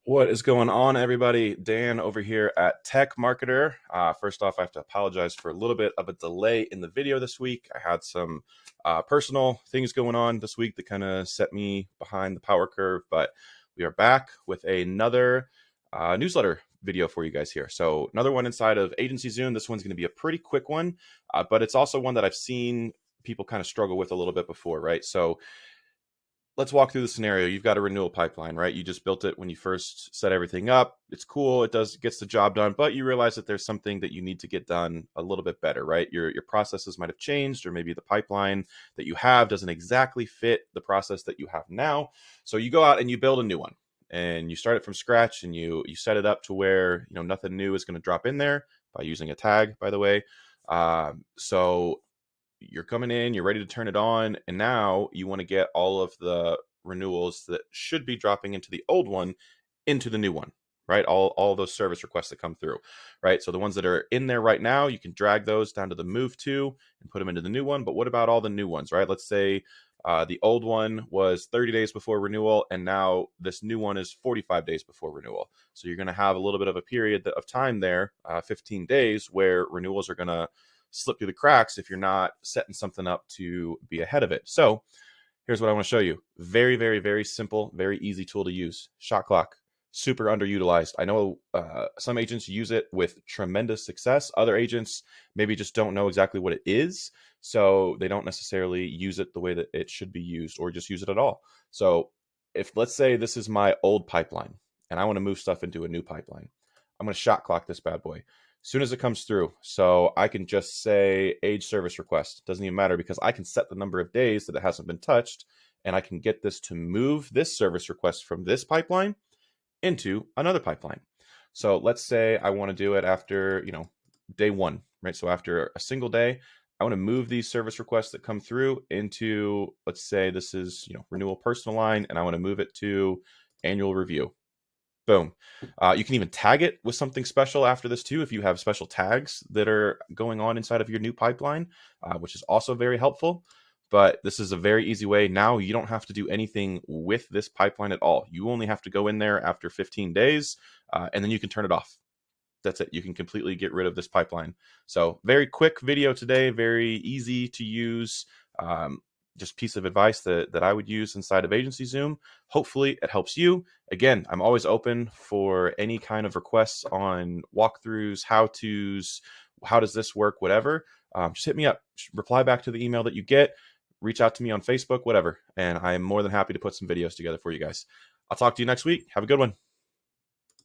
What is going on, everybody? Dan over here at Tech Marketer. First off, I have to apologize for a little bit of a delay in the video this week. I had some personal things going on this week that kind of set me behind the power curve, but we are back with another newsletter video for you guys here. So another one inside of AgencyZoom. This one's going to be a pretty quick one, but it's also one that I've seen people kind of struggle with a little bit before, right? So let's walk through the scenario. You've got a renewal pipeline, right? You just built it when you first set everything up. It's cool. It gets the job done, but you realize that there's something that you need to get done a little bit better, right? Your processes might have changed, or maybe the pipeline that you have doesn't exactly fit the process that you have now. So you go out and you build a new one, and you start it from scratch, and you set it up to where nothing new is going to drop in there by using a tag, by the way. So you're coming in, you're ready to turn it on, and now you want to get all of the renewals that should be dropping into the old one into the new one, right? All those service requests that come through, right? So the ones that are in there right now, you can drag those down to the move to and put them into the new one. But what about all the new ones, right? Let's say the old one was 30 days before renewal, and now this new one is 45 days before renewal. So you're going to have a little bit of a period of time there, 15 days, where renewals are going to slip through the cracks if you're not setting something up to be ahead of it. So here's what I want to show you. Very, very, very simple, very easy tool to use. Shot clock, super underutilized. I know some agents use it with tremendous success. Other agents maybe just don't know exactly what it is, so they don't necessarily use it the way that it should be used, or just use it at all. So if, let's say, this is my old pipeline and I want to move stuff into a new pipeline, I'm going to shot clock this bad boy as soon as it comes through. So I can just say age service request. Doesn't even matter, because I can set the number of days that it hasn't been touched, and I can get this to move this service request from this pipeline into another pipeline. So let's say I want to do it after, day one, right? So after a single day, I want to move these service requests that come through into, let's say this is, renewal personal line, and I want to move it to annual review. Boom. You can even tag it with something special after this too, if you have special tags that are going on inside of your new pipeline, which is also very helpful. But this is a very easy way. Now you don't have to do anything with this pipeline at all. You only have to go in there after 15 days, and then you can turn it off. That's it. You can completely get rid of this pipeline. So very quick video today, very easy to use. Just piece of advice that I would use inside of AgencyZoom. Hopefully it helps you. Again, I'm always open for any kind of requests on walkthroughs, how-tos, how does this work, whatever. Just hit me up, reply back to the email that you get, reach out to me on Facebook, whatever. And I am more than happy to put some videos together for you guys. I'll talk to you next week. Have a good one.